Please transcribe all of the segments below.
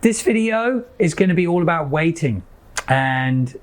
This video is going to be all about waiting. And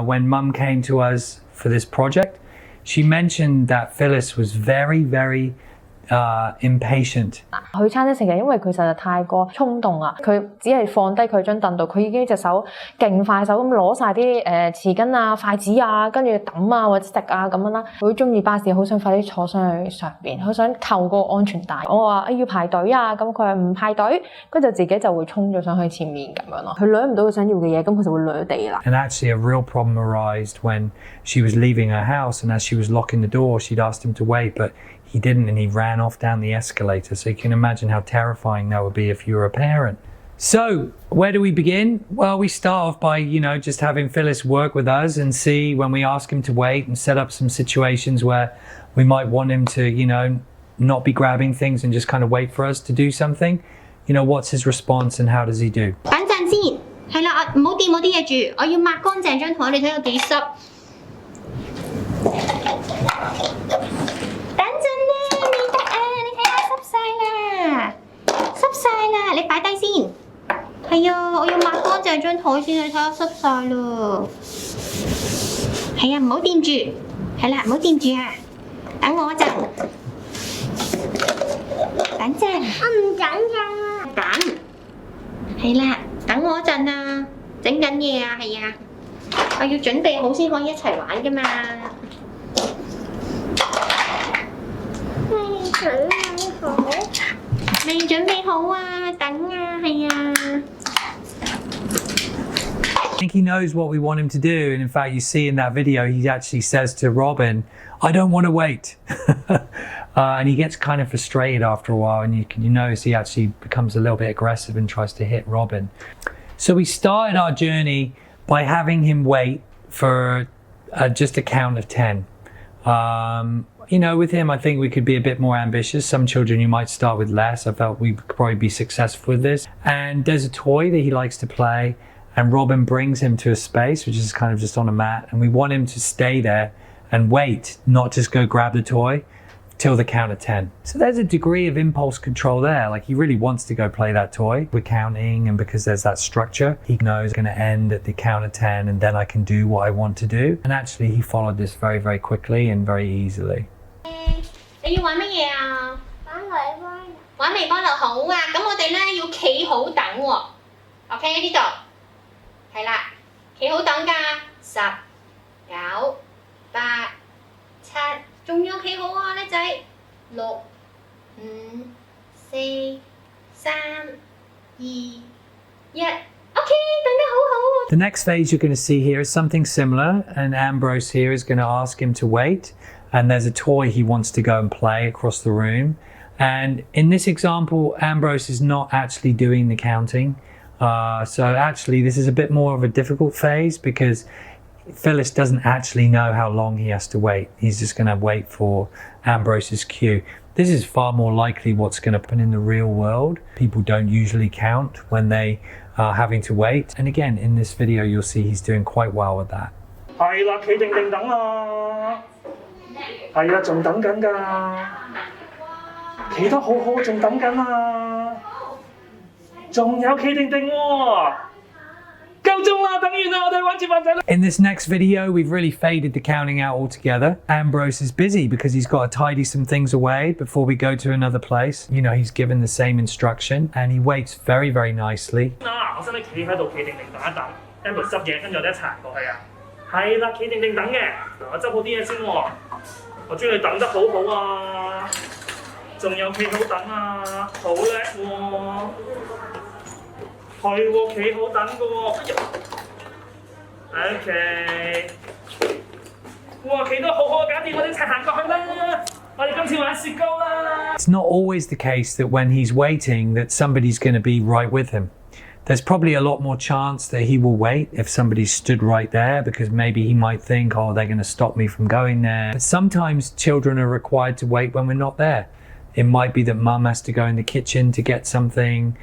when Mum came to us for this project, she mentioned that Philus was very impatient. 去餐廳食嘅，因為佢實在太過衝動啦。佢只係放低佢張凳度，佢已經隻手勁快手咁攞晒啲匙羹啊、筷子啊，跟住揼啊或者食啊咁樣啦。佢好中意巴士，好想快啲坐上去上邊，好想扣個安全帶。我話要排隊啊，咁佢話唔排隊，跟住自己就會衝咗上去前面咁樣咯。佢攞唔到佢想要嘅嘢，咁佢就會攞地啦。And actually a real problem arose when she was leaving her house, and as she was locking the door, she'd asked him to wait, but he didn't, and he ran off down the escalator. So you can imagine how terrifying that would be if you were a parent. So where do we begin? Well, we start off by, just having Philus work with us and see when we ask him to wait and set up some situations where we might want him to, not be grabbing things and just kind of wait for us to do something. What's his response and how does he do? 等陣先，係啦，唔好掂我啲嘢住，我要抹乾淨張台，你睇有幾濕。你擺低先，係啊，我要抹乾淨張台先，你睇下濕晒咯。係啊，唔好掂住，係啦，唔好掂住啊，等我一陣，等陣。我唔等陣啊。等，係啦，等我一陣啊，整緊嘢啊，係啊，我要準備好先可以一齊玩噶嘛。未準備好啊，等啊，係啊。I think he knows what we want him to do, and in fact you see in that video he actually says to Robin, I don't want to wait. And he gets kind of frustrated after a while, and you notice he actually becomes a little bit aggressive and tries to hit Robin. So we started our journey by having him wait for just a count of 10. With him, I think we could be a bit more ambitious. Some children you might start with less. I felt we could probably be successful with this. And there's a toy that he likes to play, and Robin brings him to a space, which is kind of just on a mat, and we want him to stay there and wait, not just go grab the toy till the count of 10. So there's a degree of impulse control there. Like he really wants to go play that toy. We're counting, and because there's that structure, he knows it's going to end at the count of 10, and then I can do what I want to do. And actually he followed this very quickly and very easily. 你要玩乜嘢啊？玩微波爐好啊！咁我哋咧要企好等喎。OK 呢度係啦，企好等㗎。10、9、8、7，仲要企好啊，叻仔。6、5、4、3、2、1。OK， 等得好好。The next phase you're going to see here is something similar, and Ambrose here is going to ask him to wait. And there's a toy he wants to go and play across the room. And in this example, Ambrose is not actually doing the counting. So actually this is a bit more of a difficult phase because Philus doesn't actually know how long he has to wait. He's just going to wait for Ambrose's cue. This is far more likely what's going to happen in the real world. People don't usually count when they are having to wait. And again, in this video, you'll see he's doing quite well with that. 係啦，企定定等啊！係啊，仲等緊㗎，企得好好，仲等緊啊，仲有企定定喎，夠鐘啦，等完啦，我哋玩接飯仔啦。In this next video, we've really faded the counting out altogether. Ambrose is busy because he's got to tidy some things away before we go to another place. He's given the same instruction, and he waits very nicely. 嗱，我使你企喺度，企定定等一等 ，Amber 執嘢，跟住我哋一齊行過去啊。係啦，企定定等嘅，嗱，我執好啲嘢先喎。我中意你等得好好啊，仲有企好等啊，好叻喎，係喎，企好等嘅喎。OK， 哇，企得好好，搞掂，我哋一齊行過去啦。我哋今次玩雪糕啦。It's not always the case that when he's waiting that somebody's going to be right with him. There's probably a lot more chance that he will wait if somebody stood right there because maybe he might think, oh, they're going to stop me from going there. But sometimes children are required to wait when we're not there. It might be that mum has to go in the kitchen to get something,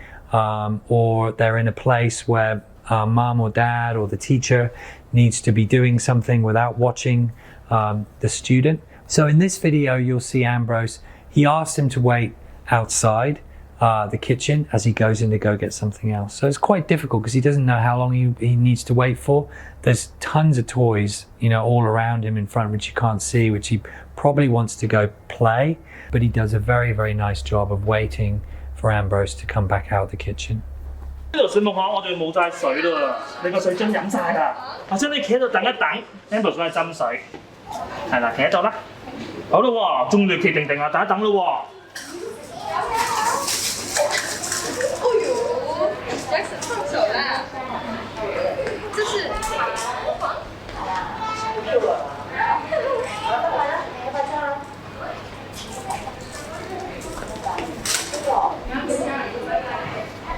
or they're in a place where mum or dad or the teacher needs to be doing something without watching the student. So in this video, you'll see Ambrose. He asks him to wait outside. the kitchen as he goes in to go get something else. So it's quite difficult because he doesn't know how long he needs to wait for. There's tons of toys, all around him in front, which you can't see, which he probably wants to go play, but he does a very, very nice job of waiting for Ambrose to come back out of the kitchen. 呢度水木巷我哋冇晒水啦，你個水樽飲晒㗎，或者你企喺度等一等 ，Ambrose 幫你斟水，係啦，企喺度啦，好啦喎，仲要企定定啊，等一等咯喎。Jackson 放手啦，这是。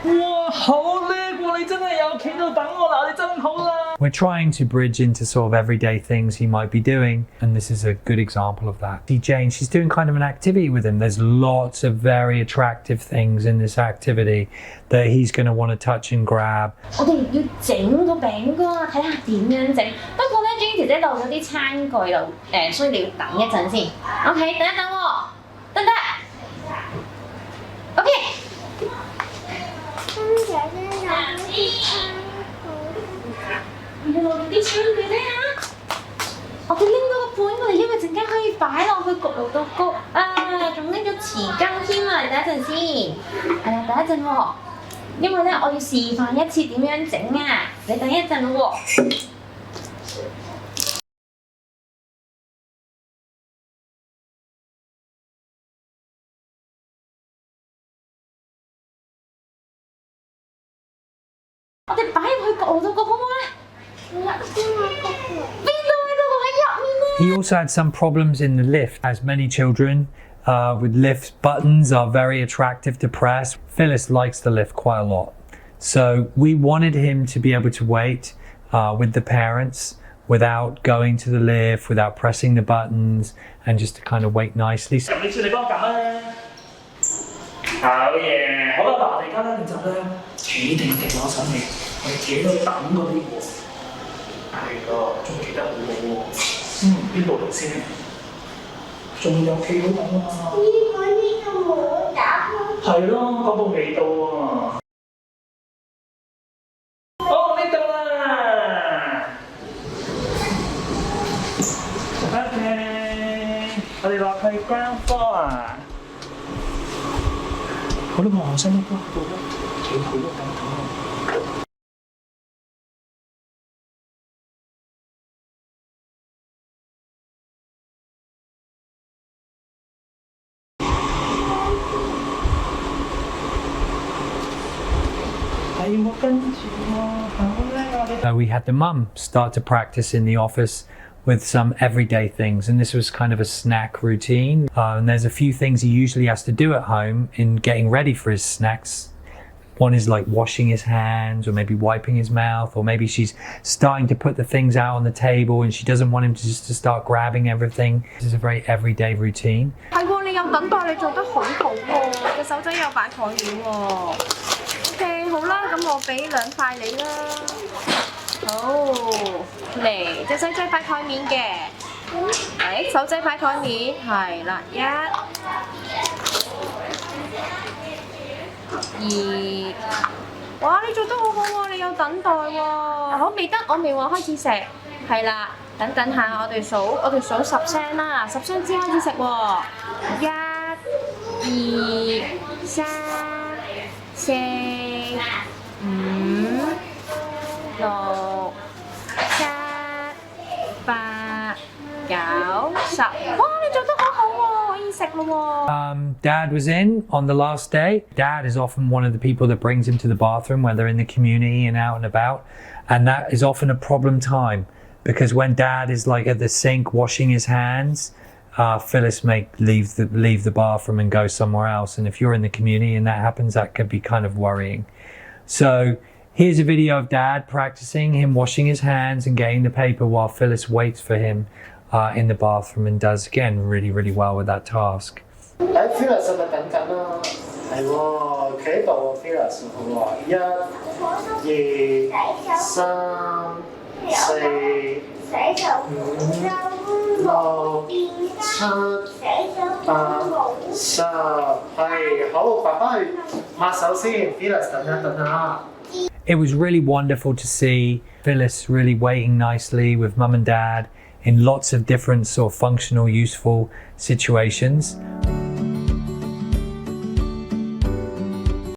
哇，好叻喎！你真係有企度等我啦，你真好啦。We're trying to bridge into sort of everyday things he might be doing, and this is a good example of that. See Jane, she's doing kind of an activity with him. There's lots of very attractive things in this activity that he's going to want to touch and grab. 我哋要整個餅乾，睇下點樣整。不過咧 ，Jane 姐姐漏咗啲餐具就所以你要等一陣先。OK， 等一等喎，等等。OK。你攞啲餐具睇下，我哋拎嗰個盤過嚟，因為陣間可以擺落去焗爐度焗啊！仲拎咗匙羹添啊！你等一陣先，係啦，等一陣喎，因為咧我要示範一次點樣整啊！你等一陣咯喎。我哋擺入去焗爐度焗好唔好咧？He also had some problems in the lift. As many children with lift buttons are very attractive to press. Philus likes the lift quite a lot. So we wanted him to be able to wait with the parents without going to the lift, without pressing the buttons, and just to kind of wait nicely. 咁你出嚟幫我撳啦。好嘢，好啦，嗱，我哋而家咧練習咧，企定定攞手嚟，我哋企喺度等嗰啲喎。係咯，仲企得好好喎。邊度嚟先？仲有企好等啊！呢個冇打開。係咯，嗰個未到啊。哦，呢度啦。OK，我哋落去 ground floor 啊。好啦，我先到啦，企好等等。So we had the mum start to practice in the office with some everyday things, and this was kind of a snack routine. And there's a few things he usually has to do at home in getting ready for his snacks. One is like washing his hands, or maybe wiping his mouth, or maybe she's starting to put the things out on the table and she doesn't want him to start grabbing everything. This is a very everyday routine. 係喎，你有等待，你做得好好喎，隻手仔有擺台面喎。OK， 好啦，咁我俾2塊你啦。好，嚟隻手仔擺台面嘅，手仔擺台面，係啦，1、2，哇！你做得好好喎，你有等待喎。好，未得，我未話開始食，係啦，等下我哋數10聲啦，10聲先開始食喎。1、2、3、4、5、6、7、8、9、10。哇！你做得好好喎，可以食咯喎。Dad was in on the last day. Dad is often one of the people that brings him to the bathroom when they're in the community and out and about. And that is often a problem time because when Dad is like at the sink washing his hands, Philus may leave the bathroom and go somewhere else. And if you're in the community and that happens, that could be kind of worrying. So here's a video of Dad practicing him washing his hands and getting the paper while Philus waits for him in the bathroom and does again really, really well with that task. Philus 係咪等緊啊？係喎，企喺度喎 Philus 好喎，1、2、3、4、5、6、7、8、10，係好，爸爸去抹手先。Philus 等下。It was really wonderful to see Philus really waiting nicely with mum and dad in lots of different sort of functional, useful situations.